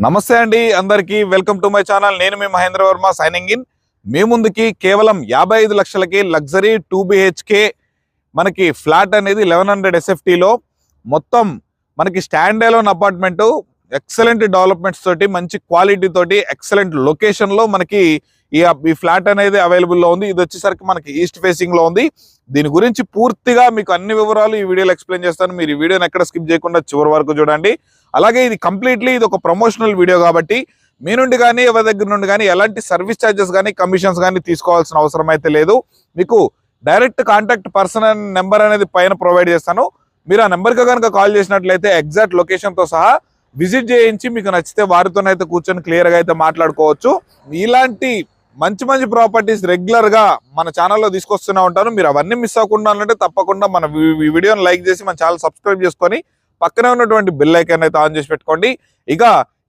నమస్తే అండి అందరికీ వెల్కమ్ టు మై ఛానల్. నేను మీ మహేంద్ర వర్మ సైనింగ్ ఇన్. మీ ముందుకి కేవలం 55 లక్షలకి లగ్జరీ 2 BHK మనకి ఫ్లాట్ అనేది 1100 SFTలో మొత్తం మనకి stand alone apartment, excellent developments తోటి, మంచి క్వాలిటీ తోటి, ఎక్సలెంట్ లొకేషన్లో మనకి ఈ ఫ్లాట్ అనేది అవైలబుల్లో ఉంది. ఇది వచ్చేసరికి మనకి ఈస్ట్ ఫేసింగ్ లో ఉంది. దీని గురించి పూర్తిగా మీకు అన్ని వివరాలు ఈ వీడియోలో ఎక్స్ప్లెయిన్ చేస్తాను. మీరు ఈ వీడియోని ఎక్కడ స్కిప్ చేయకుండా చివరి వరకు చూడండి. అలాగే ఇది కంప్లీట్లీ ఇది ఒక ప్రమోషనల్ వీడియో కాబట్టి మీ నుండి కానీ ఎవరి దగ్గర నుండి కానీ ఎలాంటి సర్వీస్ ఛార్జెస్ కానీ కమిషన్స్ కానీ తీసుకోవాల్సిన అవసరం అయితే లేదు. మీకు డైరెక్ట్ కాంటాక్ట్ పర్సన్ నెంబర్ అనేది పైన ప్రొవైడ్ చేస్తాను. మీరు ఆ నెంబర్కి కనుక కాల్ చేసినట్లయితే ఎగ్జాక్ట్ లొకేషన్తో సహా విజిట్ చేయించి మీకు నచ్చితే వారితోనైతే కూర్చొని క్లియర్గా అయితే మాట్లాడుకోవచ్చు. ఇలాంటి మంచి మంచి ప్రాపర్టీస్ రెగ్యులర్ గా మన ఛానల్లో తీసుకొస్తూనే ఉంటాను. మీరు అవన్నీ మిస్ అవ్వకుండా అంటే తప్పకుండా మన వీడియోని లైక్ చేసి మన ఛానల్ సబ్స్క్రైబ్ చేసుకొని పక్కనే ఉన్నటువంటి బెల్ ఐకాన్ అయితే ఆన్ చేసి పెట్టుకోండి. ఇక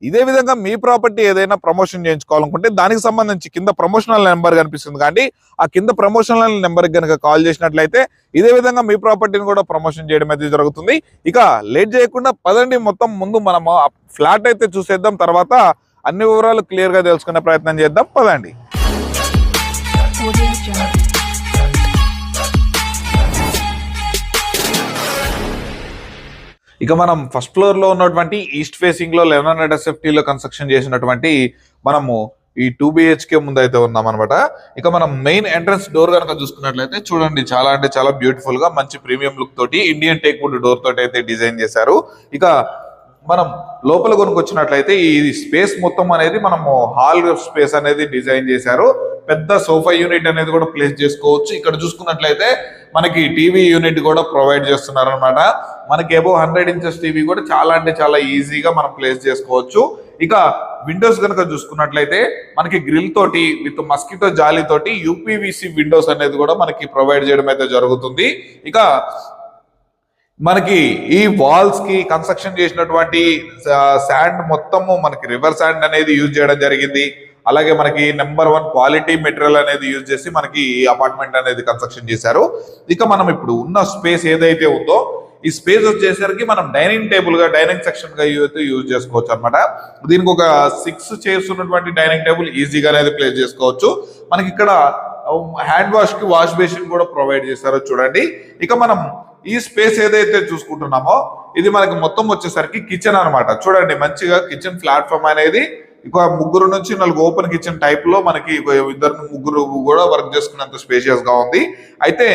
ఇదే విధంగా మీ ప్రాపర్టీ ఏదైనా ప్రమోషన్ చేయించుకోవాలనుకుంటే దానికి సంబంధించి కింద ప్రమోషనల్ నెంబర్ కనిపిస్తుంది కానీ ఆ కింద ప్రమోషనల్ నెంబర్కి కనుక కాల్ చేసినట్లయితే ఇదే విధంగా మీ ప్రాపర్టీని కూడా ప్రమోషన్ చేయడం అయితే జరుగుతుంది. ఇక లేట్ చేయకుండా పదండి, మొత్తం ముందు మనము ఫ్లాట్ అయితే చూసేద్దాం, తర్వాత అన్ని వివరాలు క్లియర్ గా తెలుసుకునే ప్రయత్నం చేద్దాం. పదండి. ఇక మనం ఫస్ట్ ఫ్లోర్ లో ఉన్నటువంటి ఈస్ట్ ఫేసింగ్ లో 1100 SFTలో కన్స్ట్రక్షన్ చేసినటువంటి మనము ఈ 2 BHK ముందు అయితే ఉన్నాం అనమాట. ఇక మనం మెయిన్ ఎంట్రన్స్ డోర్ కనుక చూసుకున్నట్లయితే చూడండి, చాలా అంటే చాలా బ్యూటిఫుల్ గా మంచి ప్రీమియం లుక్ తోటి ఇండియన్ టేక్ వుడ్ డోర్ తోటి అయితే డిజైన్ చేశారు. ఇక మనం లోపల కొనుక్కొచ్చినట్లయితే ఈ స్పేస్ మొత్తం అనేది మనము హాల్ స్పేస్ అనేది డిజైన్ చేశారు. పెద్ద సోఫా యూనిట్ అనేది కూడా ప్లేస్ చేసుకోవచ్చు. ఇక్కడ చూసుకున్నట్లయితే మనకి టీవీ యూనిట్ కూడా ప్రొవైడ్ చేస్తున్నారు అనమాట. మనకి అబౌవ్ 100 ఇంచెస్ టీవీ కూడా చాలా అంటే చాలా ఈజీగా మనం ప్లేస్ చేసుకోవచ్చు. ఇక విండోస్ కనుక చూసుకున్నట్లయితే మనకి గ్రిల్ తోటి విత్ మస్కిటో జాలీ తోటి UPVC విండోస్ అనేది కూడా మనకి ప్రొవైడ్ చేయడం అయితే జరుగుతుంది. ఇక మనకి ఈ వాల్స్ కి కన్స్ట్రక్షన్ చేసినటువంటి శాండ్ మొత్తము మనకి రివర్ శాండ్ అనేది యూజ్ చేయడం జరిగింది. అలాగే మనకి నెంబర్ 1 క్వాలిటీ మెటీరియల్ అనేది యూజ్ చేసి మనకి ఈ అపార్ట్మెంట్ అనేది కన్స్ట్రక్షన్ చేశారు. ఇక మనం ఇప్పుడు ఉన్న స్పేస్ ఏదైతే ఉందో ఈ స్పేస్ వచ్చేసరికి మనం డైనింగ్ టేబుల్ గా, డైనింగ్ సెక్షన్ గా యూజ్ చేసుకోవచ్చు అనమాట. దీనికి ఒక 6 చైర్స్ ఉన్నటువంటి డైనింగ్ టేబుల్ ఈజీగా అనేది ప్లేస్ చేసుకోవచ్చు. మనకి ఇక్కడ హ్యాండ్ వాష్ కి వాష్ బేసిన్ కూడా ప్రొవైడ్ చేశారో చూడండి. ఇక మనం ఈ స్పేస్ ఏదైతే చూసుకుంటున్నామో ఇది మనకి మొత్తం వచ్చేసరికి కిచెన్ అనమాట. చూడండి, మంచిగా కిచెన్ ప్లాట్ఫామ్ అనేది ఇక 3 నుంచి 4 ఓపెన్ కిచెన్ టైప్ లో మనకి 2-3 కూడా వర్క్ చేసుకున్నంత స్పేషియస్ గా ఉంది. అయితే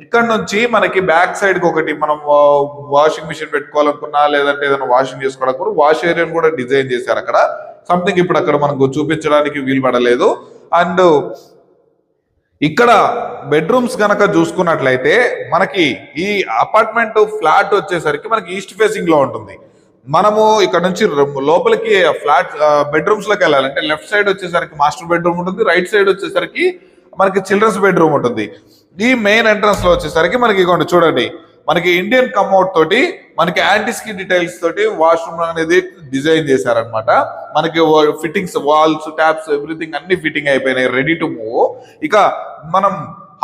ఇక్కడ నుంచి మనకి బ్యాక్ సైడ్ కి ఒకటి మనం వాషింగ్ మిషన్ పెట్టుకోవాలనుకున్నా, లేదంటే ఏదైనా వాషింగ్ చేసుకోవడానికి వాష్ ఏరియాని కూడా డిజైన్ చేశారు అక్కడ. సంథింగ్ ఇప్పుడు అక్కడ మనకు చూపించడానికి వీలు పడలేదు. అండ్ ఇక్కడ బెడ్రూమ్స్ కనుక చూసుకున్నట్లయితే మనకి ఈ అపార్ట్మెంట్ ఫ్లాట్ వచ్చేసరికి మనకి ఈస్ట్ ఫేసింగ్ లో ఉంటుంది. మనము ఇక్కడ నుంచి లోపలికి ఫ్లాట్ బెడ్రూమ్స్ లోకి వెళ్ళాలంటే లెఫ్ట్ సైడ్ వచ్చేసరికి మాస్టర్ బెడ్రూమ్ ఉంటుంది, రైట్ సైడ్ వచ్చేసరికి మనకి చిల్డ్రన్స్ బెడ్రూమ్ ఉంటుంది. ఈ మెయిన్ ఎంట్రన్స్ లో వచ్చేసరికి మనకి ఇగోండి చూడండి, మనకి ఇండియన్ కమ్అట్ తోటి మనకి యాంటిస్కి డీటెయిల్స్ తోటి వాష్రూమ్ అనేది డిజైన్ చేశారనమాట. మనకి ఫిట్టింగ్స్, వాల్స్, ట్యాప్స్, ఎవ్రీథింగ్ అన్ని ఫిట్టింగ్ అయిపోయినాయి, రెడీ టు మూవ్. ఇక మనం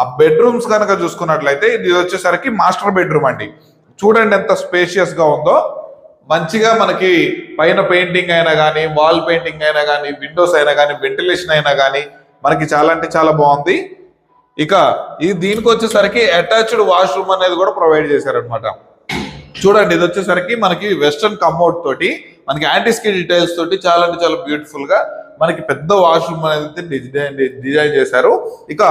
ఆ బెడ్రూమ్స్ కనుక చూసుకున్నట్లయితే ఇది వచ్చేసరికి మాస్టర్ బెడ్రూమ్ అండి. చూడండి ఎంత స్పేషియస్ గా ఉందో. మంచిగా మనకి పైన పెయింటింగ్ అయినా కానీ, వాల్ పెయింటింగ్ అయినా కానీ, విండోస్ అయినా కానీ, వెంటిలేషన్ అయినా కానీ మనకి చాలా అంటే చాలా బాగుంది. ఇక దీనికి వచ్చేసరికి అటాచ్డ్ వాష్రూమ్ అనేది కూడా ప్రొవైడ్ చేశారనమాట. చూడండి, ఇది వచ్చేసరికి మనకి వెస్టర్న్ కమ్అట్ తోటి మనకి యాంటిస్కి డీటెయిల్స్ తోటి చాలా అంటే చాలా బ్యూటిఫుల్ గా మనకి పెద్ద వాష్రూమ్ అనేది డిజైన్ చేశారు. ఇక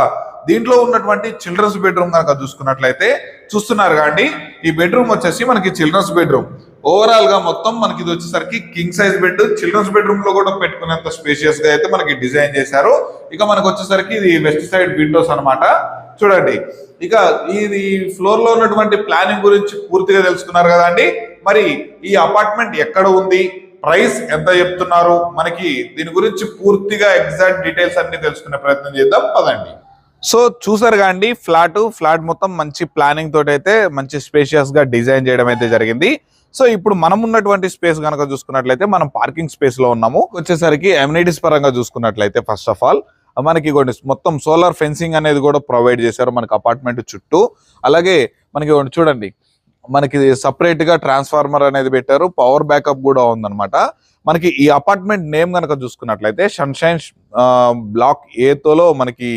దీంట్లో ఉన్నటువంటి చిల్డ్రన్స్ బెడ్రూమ్ కనుక చూసుకున్నట్లయితే చూస్తున్నారు కానీ ఈ బెడ్రూమ్ వచ్చేసి మనకి చిల్డ్రన్స్ బెడ్రూమ్. ఓవరాల్ గా మొత్తం మనకి ఇది వచ్చేసరికి king size bed, children's bedroom లో కూడా పెట్టుకునేంత స్పేషియస్ గా అయితే మనకి డిజైన్ చేశారు. ఇక మనకు వచ్చేసరికి ఇది వెస్ట్ సైడ్ విండోస్ అనమాట. చూడండి, ఇక ఈ ఫ్లోర్ లో ఉన్నటువంటి ప్లానింగ్ గురించి పూర్తిగా తెలుసుకున్నారు కదండి. మరి ఈ అపార్ట్మెంట్ ఎక్కడ ఉంది, ప్రైస్ ఎంత చెప్తున్నారు, మనకి దీని గురించి పూర్తిగా ఎగ్జాక్ట్ డీటెయిల్స్ అన్ని తెలుసుకునే ప్రయత్నం చేద్దాం. పదండి. సో చూసారు కాండి, ఫ్లాట్ మొత్తం మంచి ప్లానింగ్ తోటి అయితే మంచి స్పేషియస్ గా డిజైన్ చేయడం అయితే జరిగింది. సో ఇప్పుడు మనం ఉన్నటువంటి స్పేస్ కనుక చూసుకున్నట్లయితే మనం పార్కింగ్ స్పేస్ లో ఉన్నాము. వచ్చేసరికి అమ్యూనిటీస్ పరంగా చూసుకున్నట్లయితే ఫస్ట్ ఆఫ్ ఆల్ మనకి మొత్తం సోలార్ ఫెన్సింగ్ అనేది కూడా ప్రొవైడ్ చేశారు మనకి అపార్ట్మెంట్ చుట్టూ. అలాగే మనకి చూడండి, మనకి సపరేట్ గా ట్రాన్స్ఫార్మర్ అనేది పెట్టారు, పవర్ బ్యాకప్ కూడా ఉందన్నమాట. మనకి ఈ అపార్ట్మెంట్ నేమ్ కనుక చూసుకున్నట్లయితే సన్షైన్ బ్లాక్ ఏతోలో మనకి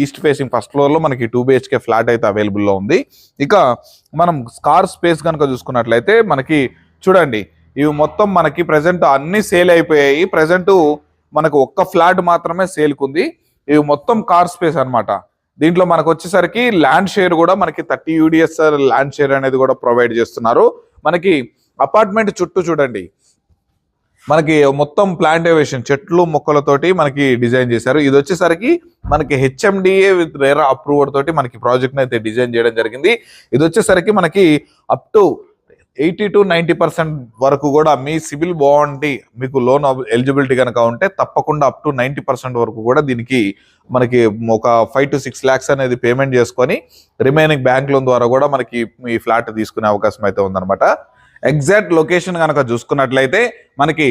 ఈస్ట్ ఫేసింగ్ ఫస్ట్ ఫ్లోర్ లో మనకి 2 BHK ఫ్లాట్ అయితే అవైలబుల్ లో ఉంది. ఇక మనం కార్ స్పేస్ కనుక చూసుకున్నట్లయితే మనకి చూడండి, ఇవి మొత్తం మనకి ప్రెసెంట్ అన్ని సేల్ అయిపోయాయి. ప్రెసెంట్ మనకు ఒక్క ఫ్లాట్ మాత్రమే సేల్ కుంది. ఇవి మొత్తం కార్ స్పేస్ అన్నమాట. దీంట్లో మనకు వచ్చేసరికి ల్యాండ్ షేర్ కూడా మనకి 30 UDS ల్యాండ్ షేర్ అనేది కూడా ప్రొవైడ్ చేస్తున్నారు. మనకి అపార్ట్మెంట్ చుట్టూ చూడండి, మనకి మొత్తం ప్లాంటేషన్ చెట్లు మొక్కలతోటి మనకి డిజైన్ చేశారు. ఇది వచ్చేసరికి మనకి HMDA విత్ రేరా అప్రూవర్ తోటి మనకి ప్రాజెక్ట్ అయితే డిజైన్ చేయడం జరిగింది. ఇది వచ్చేసరికి మనకి అప్ టు 80 to 90% వరకు కూడా మీ సిబిల్ బాగుండి మీకు లోన్ ఎలిజిబిలిటీ కనుక ఉంటే తప్పకుండా అప్ టు 90% వరకు కూడా దీనికి మనకి ఒక 5 to 6 lakhs అనేది పేమెంట్ చేసుకొని రిమైనింగ్ బ్యాంక్ లోన్ ద్వారా కూడా మనకి ఈ ఫ్లాట్ తీసుకునే అవకాశం అయితే ఉందన్నమాట. ఎగ్జాక్ట్ లొకేషన్ కనుక చూసుకున్నట్లయితే మనకి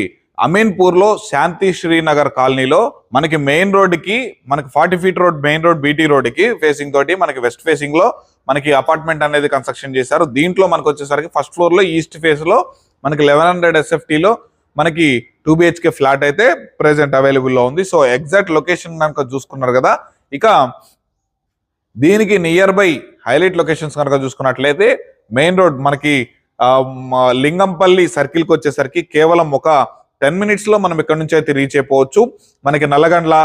అమీన్పూర్ లో శాంతి శ్రీనగర్ కాలనీలో మనకి మెయిన్ రోడ్ కి మనకి 40 feet road main road BT road కి ఫేసింగ్ తోటి మనకి వెస్ట్ ఫేసింగ్ లో మనకి అపార్ట్మెంట్ అనేది కన్స్ట్రక్షన్ చేశారు. దీంట్లో మనకు వచ్చేసరికి ఫస్ట్ ఫ్లోర్ లో ఈస్ట్ ఫేస్ లో మనకి 1100 SFT లో మనకి 2 BHK ఫ్లాట్ అయితే ప్రెసెంట్ అవైలబుల్ లో ఉంది. సో ఎగ్జాక్ట్ లొకేషన్ కనుక చూసుకున్నారు కదా. ఇక దీనికి నియర్ బై హైలైట్ లొకేషన్స్ కనుక చూసుకున్నట్లయితే మెయిన్ రోడ్ మనకి లింగంపల్లి సర్కిల్ కి వచ్చేసరికి కేవలం ఒక 10 minutes లో మనం ఇక్కడ నుంచి అయితే రీచ్ అయిపోవచ్చు. మనకి నల్లగండ్ల,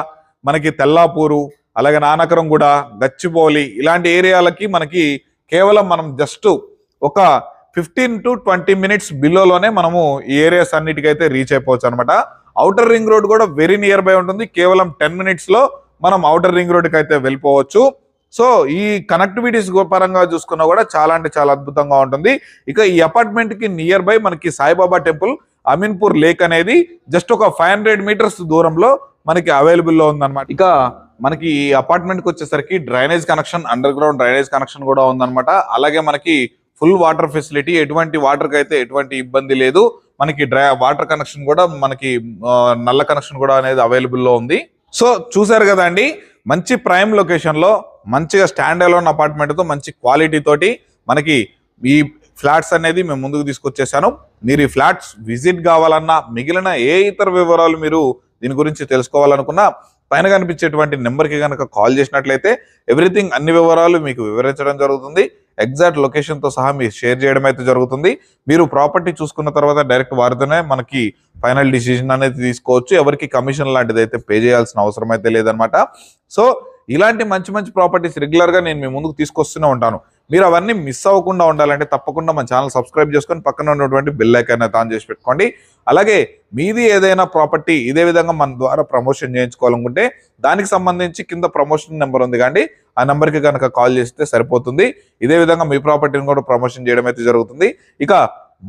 మనకి తెల్లాపూరు, అలాగే నానకరంగూడ, గచ్చిబౌలి ఇలాంటి ఏరియాలకి మనకి కేవలం మనం జస్ట్ ఒక 15 to 20 minutes బిలోలోనే మనము ఈ ఏరియాస్ అన్నిటికైతే రీచ్ అయిపోవచ్చు అనమాట. ఔటర్ రింగ్ రోడ్ కూడా వెరీ నియర్ బై ఉంటుంది. కేవలం 10 minutes లో మనం ఔటర్ రింగ్ రోడ్కి అయితే వెళ్ళిపోవచ్చు. సో ఈ కనెక్టివిటీస్ పరంగా చూసుకున్నా కూడా చాలా అంటే చాలా అద్భుతంగా ఉంటుంది. ఇక ఈ అపార్ట్మెంట్ కి నియర్ బై మనకి సాయిబాబా టెంపుల్, అమీన్పూర్ లేక్ అనేది జస్ట్ ఒక 500 meters దూరంలో మనకి అవైలబుల్ లో ఉందన్నమాట. ఇక మనకి ఈ అపార్ట్మెంట్ కి వచ్చేసరికి drainage connection, under ground drainage connection కూడా ఉందన్నమాట. అలాగే మనకి ఫుల్ వాటర్ ఫెసిలిటీ, ఎటువంటి వాటర్ కి అయితే ఎటువంటి ఇబ్బంది లేదు. మనకి వాటర్ కనెక్షన్ కూడా మనకి నల్ల కనెక్షన్ కూడా అనేది అవైలబుల్ లో ఉంది. సో చూసారు కదా అండి, మంచి ప్రైమ్ లొకేషన్ లో మంచిగా స్టాండ్ అలోన్ అపార్ట్మెంట్ తో మంచి క్వాలిటీ తోటి మనకి ఈ ఫ్లాట్స్ అనేది మేము ముందుకు తీసుకొచ్చేసాను. మీరు ఈ ఫ్లాట్స్ విజిట్ కావాలన్నా, మిగిలిన ఏ ఇతర వివరాలు మీరు దీని గురించి తెలుసుకోవాలనుకున్నా పైన కనిపించేటువంటి నెంబర్కి కనుక కాల్ చేసినట్లయితే ఎవ్రీథింగ్ అన్ని వివరాలు మీకు వివరించడం జరుగుతుంది. ఎగ్జాక్ట్ లొకేషన్ తో సహా మీరు షేర్ చేయడం అయితే జరుగుతుంది. మీరు ప్రాపర్టీ చూసుకున్న తర్వాత డైరెక్ట్ వారితోనే మనకి ఫైనల్ డిసిజన్ అనేది తీసుకోవచ్చు. ఎవరికి కమిషన్ లాంటిది అయితే పే చేయాల్సిన అవసరం అయితే లేదనమాట. సో ఇలాంటి మంచి మంచి ప్రాపర్టీస్ రెగ్యులర్ గా నేను మీ ముందుకు తీసుకొస్తూనే ఉంటాను. మీరు అవన్నీ మిస్ అవ్వకుండా ఉండాలంటే తప్పకుండా మన ఛానల్ సబ్స్క్రైబ్ చేసుకొని పక్కన ఉన్నటువంటి బెల్ ఐకాన్ అయితే ఆన్ చేసి పెట్టుకోండి. అలాగే మీది ఏదైనా ప్రాపర్టీ ఇదే విధంగా మన ద్వారా ప్రమోషన్ చేయించుకోవాలనుకుంటే దానికి సంబంధించి కింద ప్రమోషన్ నెంబర్ ఉంది కానీ ఆ నెంబర్కి కనుక కాల్ చేస్తే సరిపోతుంది. ఇదే విధంగా మీ ప్రాపర్టీని కూడా ప్రమోషన్ చేయడం అయితే జరుగుతుంది. ఇక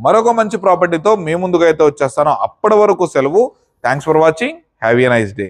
మరొక మంచి ప్రాపర్టీతో మీ ముందుకు అయితే వచ్చేస్తాను. అప్పటి వరకు సెలవు. Thanks for watching. Have a nice day.